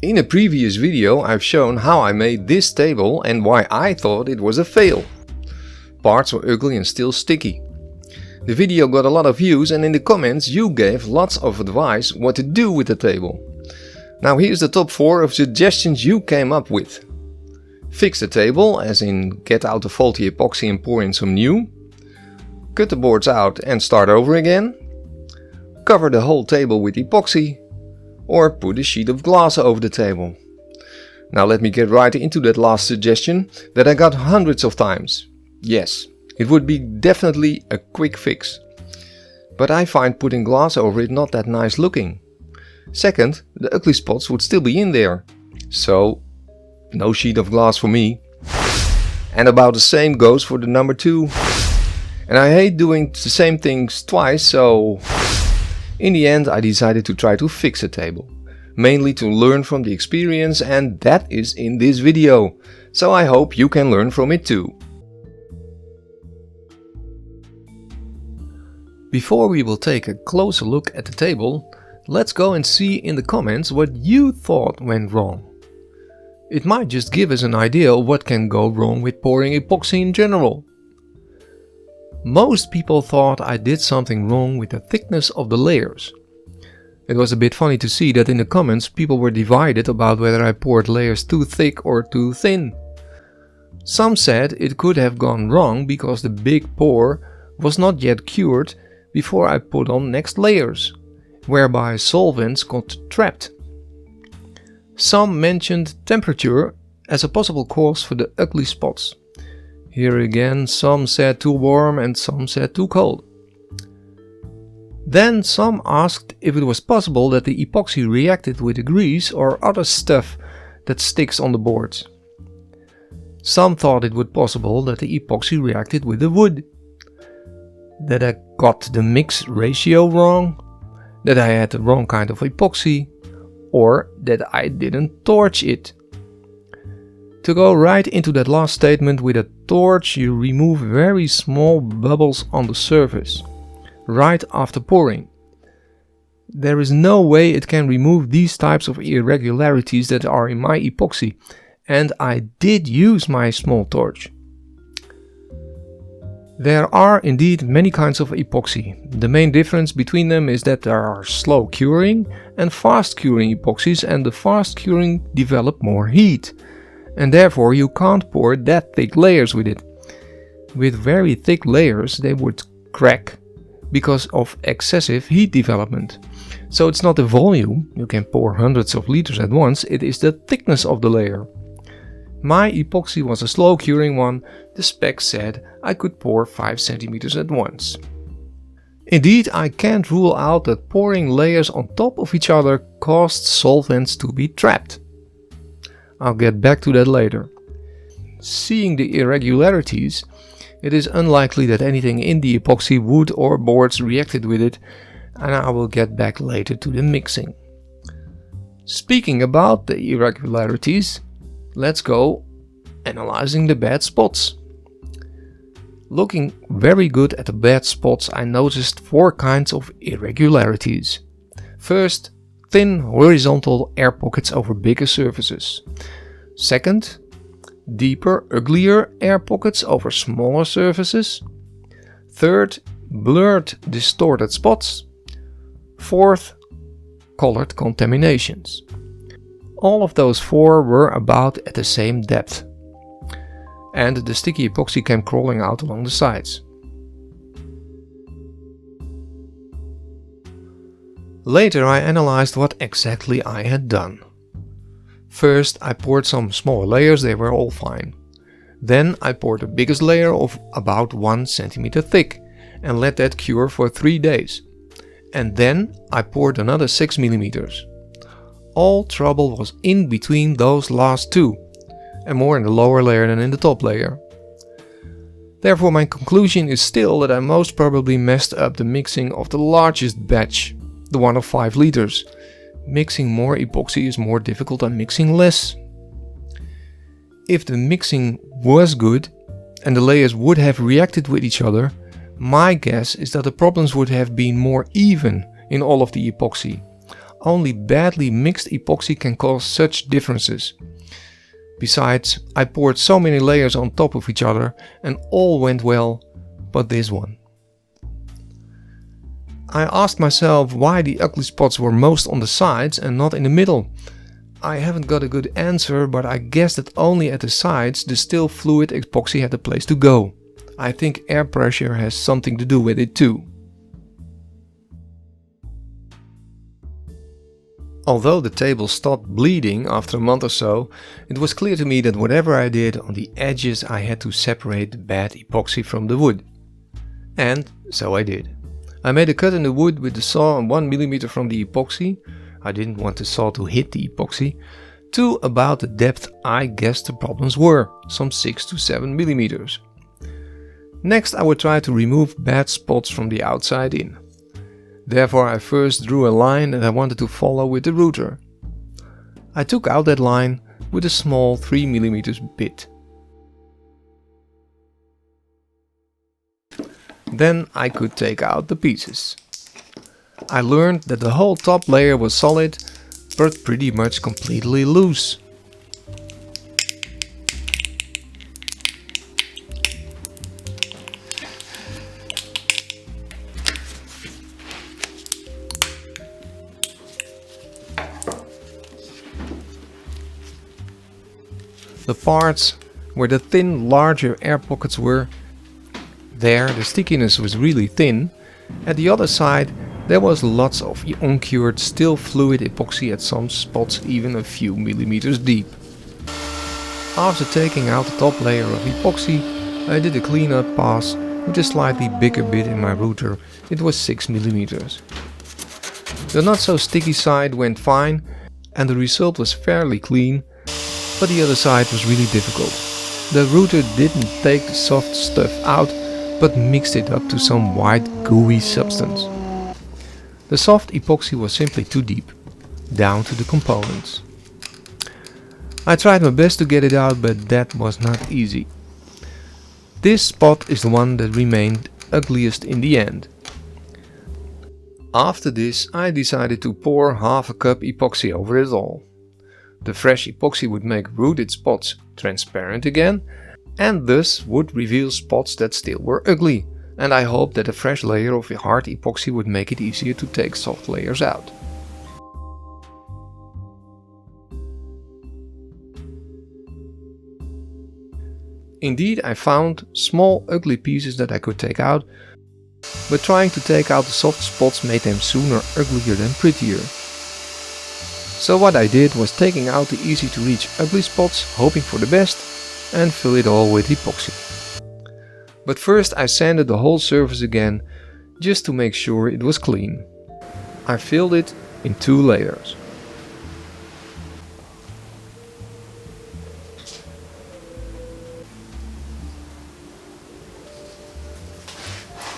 In a previous video I've shown how I made this table and why I thought it was a fail. Parts were ugly and still sticky. The video got a lot of views and in the comments you gave lots of advice what to do with the table. Now here's the top 4 of suggestions you came up with. Fix the table, as in get out the faulty epoxy and pour in some new. Cut the boards out and start over again. Cover the whole table with epoxy. Or put a sheet of glass over the table. Now let me get right into that last suggestion that I got hundreds of times. Yes, it would be definitely a quick fix. But I find putting glass over it not that nice looking. Second, the ugly spots would still be in there. So, no sheet of glass for me. And about the same goes for the number 2. And I hate doing the same things twice, so in the end I decided to try to fix a table. Mainly to learn from the experience, and that is in this video. So I hope you can learn from it too. Before we will take a closer look at the table, let's go and see in the comments what you thought went wrong. It might just give us an idea of what can go wrong with pouring epoxy in general. Most people thought I did something wrong with the thickness of the layers. It was a bit funny to see that in the comments people were divided about whether I poured layers too thick or too thin. Some said it could have gone wrong because the big pour was not yet cured before I put on next layers, whereby solvents got trapped. Some mentioned temperature as a possible cause for the ugly spots. Here again, some said too warm and some said too cold. Then some asked if it was possible that the epoxy reacted with the grease or other stuff that sticks on the boards. Some thought it was possible that the epoxy reacted with the wood. That I got the mix ratio wrong, that I had the wrong kind of epoxy, or that I didn't torch it. To go right into that last statement, with a torch you remove very small bubbles on the surface, right after pouring. There is no way it can remove these types of irregularities that are in my epoxy, and I did use my small torch. There are indeed many kinds of epoxy. The main difference between them is that there are slow curing and fast curing epoxies, and the fast curing develop more heat. And therefore you can't pour that thick layers with it. With very thick layers they would crack because of excessive heat development. So it's not the volume, you can pour hundreds of liters at once, it is the thickness of the layer. My epoxy was a slow curing one, the specs said I could pour 5 cm at once. Indeed, I can't rule out that pouring layers on top of each other caused solvents to be trapped. I'll get back to that later. Seeing the irregularities, it is unlikely that anything in the epoxy, wood or boards reacted with it, and I will get back later to the mixing. Speaking about the irregularities, let's go analyzing the bad spots. Looking very good at the bad spots, I noticed 4 kinds of irregularities. First, thin horizontal air pockets over bigger surfaces. Second, deeper, uglier air pockets over smaller surfaces. Third, blurred, distorted spots. Fourth, colored contaminations. All of those 4 were about at the same depth. And the sticky epoxy came crawling out along the sides. Later I analyzed what exactly I had done. First I poured some smaller layers, they were all fine. Then I poured the biggest layer of about 1 cm thick and let that cure for 3 days. And then I poured another 6 mm. All trouble was in between those last 2, and more in the lower layer than in the top layer. Therefore my conclusion is still that I most probably messed up the mixing of the largest batch, the one of 5 liters. Mixing more epoxy is more difficult than mixing less. If the mixing was good and the layers would have reacted with each other, my guess is that the problems would have been more even in all of the epoxy. only badly mixed epoxy can cause such differences. Besides, I poured so many layers on top of each other and all went well, but this one. I asked myself why the ugly spots were most on the sides and not in the middle. I haven't got a good answer, but I guess that only at the sides the still fluid epoxy had a place to go. I think air pressure has something to do with it too. Although the table stopped bleeding after a month or so, it was clear to me that whatever I did on the edges I had to separate the bad epoxy from the wood. And so I did. I made a cut in the wood with the saw 1 mm from the epoxy. I didn't want the saw to hit the epoxy, to about the depth I guessed the problems were, some 6 to 7 mm. Next I would try to remove bad spots from the outside in. Therefore I first drew a line that I wanted to follow with the router. I took out that line with a small 3 mm bit. Then I could take out the pieces. I learned that the whole top layer was solid, but pretty much completely loose. The parts where the thin, larger air pockets were, there the stickiness was really thin. At the other side there was lots of uncured, still fluid epoxy at some spots even a few millimeters deep. After taking out the top layer of epoxy, I did a cleanup pass with a slightly bigger bit in my router. It was 6 mm. The not so sticky side went fine and the result was fairly clean, but the other side was really difficult. The router didn't take the soft stuff out, but mixed it up to some white gooey substance. The soft epoxy was simply too deep, down to the components. I tried my best to get it out, but that was not easy. This spot is the one that remained ugliest in the end. After this I decided to pour half a cup epoxy over it all. The fresh epoxy would make rooted spots transparent again, and thus would reveal spots that still were ugly, and I hoped that a fresh layer of hard epoxy would make it easier to take soft layers out. Indeed, I found small ugly pieces that I could take out, but trying to take out the soft spots made them sooner uglier than prettier. So what I did was taking out the easy to reach ugly spots, hoping for the best, and fill it all with epoxy. But first I sanded the whole surface again, just to make sure it was clean. I filled it in 2 layers.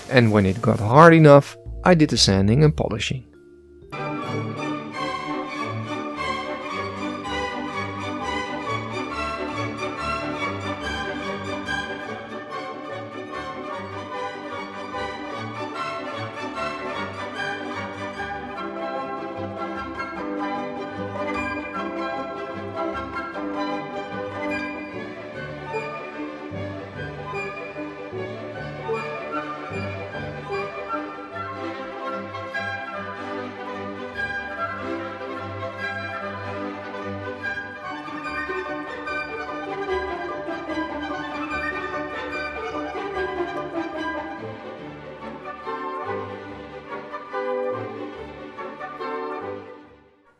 And when it got hard enough, I did the sanding and polishing.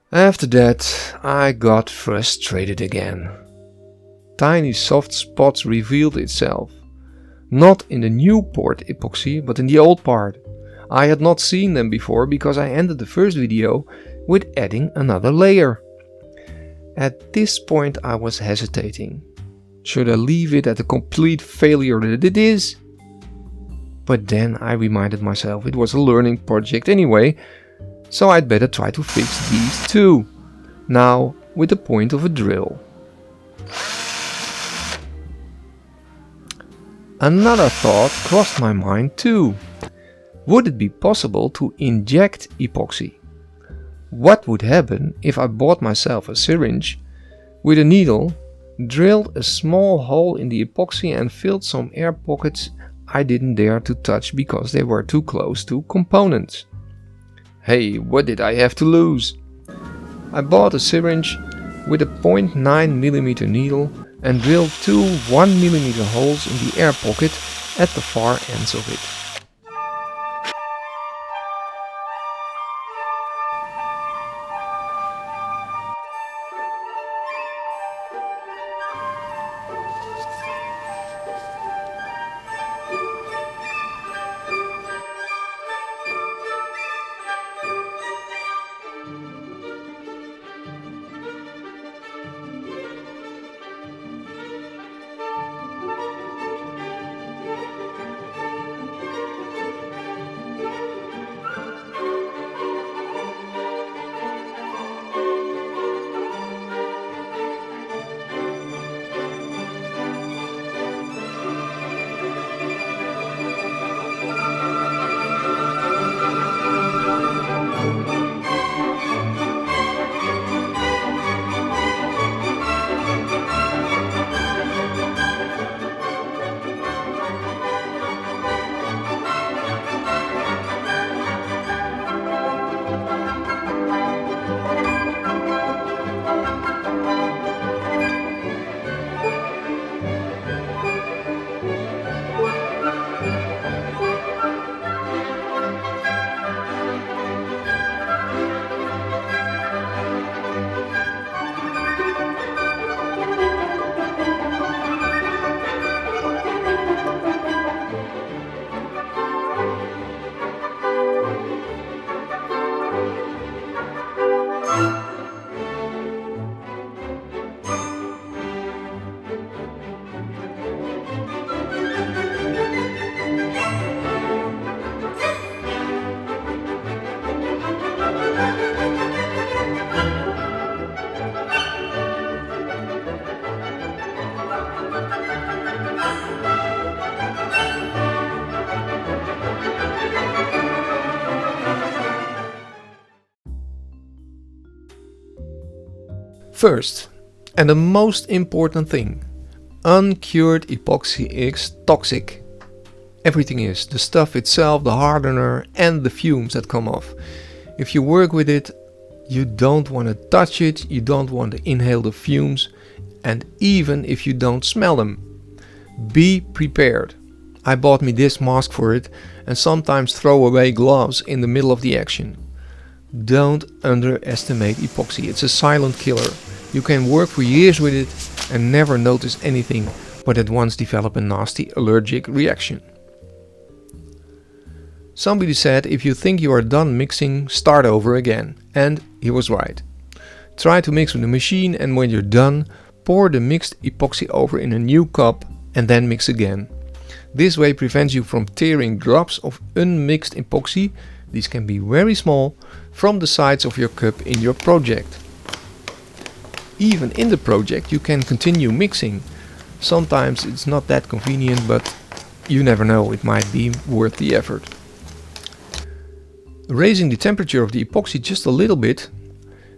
After that, I got frustrated again. Tiny soft spots revealed itself. Not in the new poured epoxy, but in the old part. I had not seen them before because I ended the first video with adding another layer. At this point I was hesitating. Should I leave it at the complete failure that it is? But then I reminded myself it was a learning project anyway, so I'd better try to fix these too, now with the point of a drill. Another thought crossed my mind too. Would it be possible to inject epoxy? What would happen if I bought myself a syringe with a needle, drilled a small hole in the epoxy and filled some air pockets I didn't dare to touch because they were too close to components? Hey, what did I have to lose? I bought a syringe with a 0.9mm needle and drilled two 1mm holes in the air pocket at the far ends of it. First, and the most important thing, uncured epoxy is toxic. Everything is, the stuff itself, the hardener and the fumes that come off. If you work with it, you don't want to touch it, you don't want to inhale the fumes, and even if you don't smell them. Be prepared. I bought me this mask for it and sometimes throw away gloves in the middle of the action. Don't underestimate epoxy, it's a silent killer. You can work for years with it and never notice anything, but at once develop a nasty allergic reaction. Somebody said if you think you are done mixing, start over again. And he was right. Try to mix with the machine and when you're done, pour the mixed epoxy over in a new cup and then mix again. This way prevents you from tearing drops of unmixed epoxy, these can be very small, from the sides of your cup in your project. Even in the project you can continue mixing. Sometimes it's not that convenient, but you never know, it might be worth the effort. Raising the temperature of the epoxy just a little bit,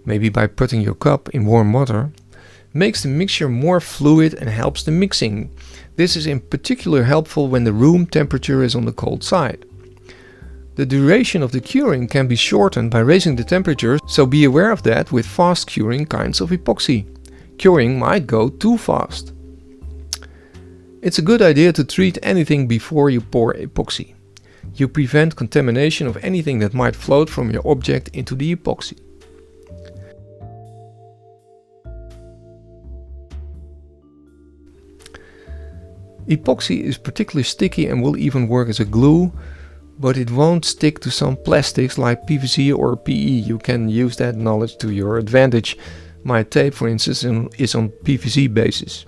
maybe by putting your cup in warm water, makes the mixture more fluid and helps the mixing. This is in particular helpful when the room temperature is on the cold side. The duration of the curing can be shortened by raising the temperature, so be aware of that with fast curing kinds of epoxy. Curing might go too fast. It's a good idea to treat anything before you pour epoxy. You prevent contamination of anything that might float from your object into the epoxy. Epoxy is particularly sticky and will even work as a glue, but it won't stick to some plastics like PVC or PE. You can use that knowledge to your advantage. My tape, for instance, is on PVC basis.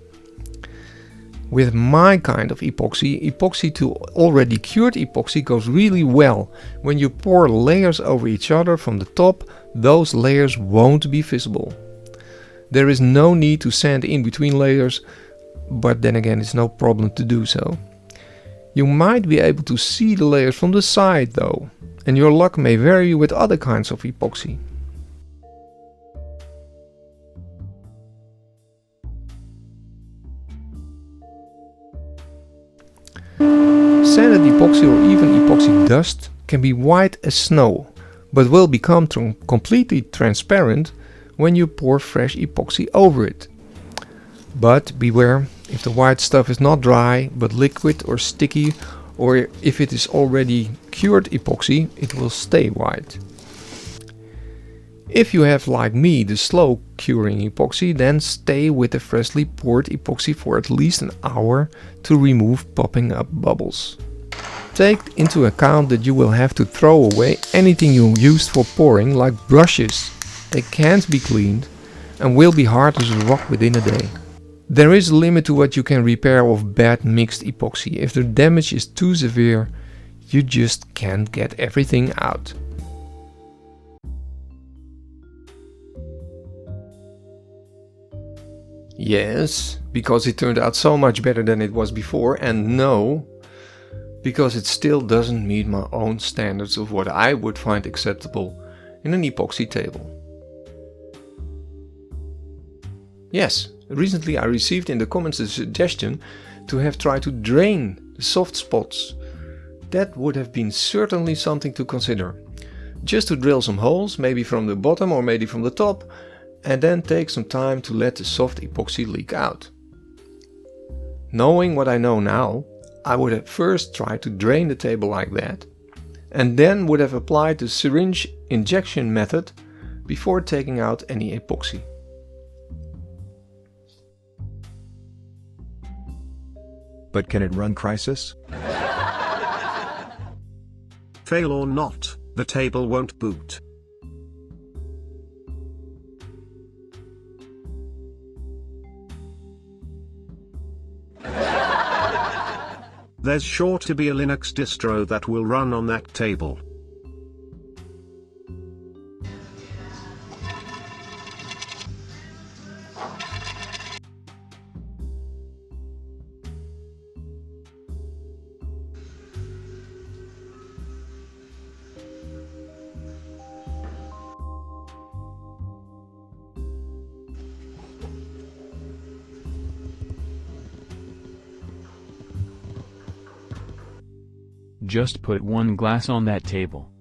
With my kind of epoxy to already cured epoxy goes really well. When you pour layers over each other from the top, those layers won't be visible. There is no need to sand in between layers, but then again it's no problem to do so. You might be able to see the layers from the side though, and your luck may vary with other kinds of epoxy. sanded epoxy or even epoxy dust can be white as snow, but will become completely transparent when you pour fresh epoxy over it. But beware, if the white stuff is not dry but liquid or sticky, or if it is already cured epoxy, it will stay white. If you have, like me, the slow curing epoxy, then stay with the freshly poured epoxy for at least an hour to remove popping up bubbles. Take into account that you will have to throw away anything you used for pouring, like brushes. They can't be cleaned and will be hard as a rock within a day. There is a limit to what you can repair of bad mixed epoxy. If the damage is too severe, you just can't get everything out. Yes, because it turned out so much better than it was before, and no, because it still doesn't meet my own standards of what I would find acceptable in an epoxy table. Yes, recently I received in the comments a suggestion to have tried to drain the soft spots. That would have been certainly something to consider. Just to drill some holes, maybe from the bottom or maybe from the top, and then take some time to let the soft epoxy leak out. Knowing what I know now, I would have first tried to drain the table like that, and then would have applied the syringe injection method before taking out any epoxy. But can it run crisis? Fail or not, the table won't boot. There's sure to be a Linux distro that will run on that table. Just put one glass on that table.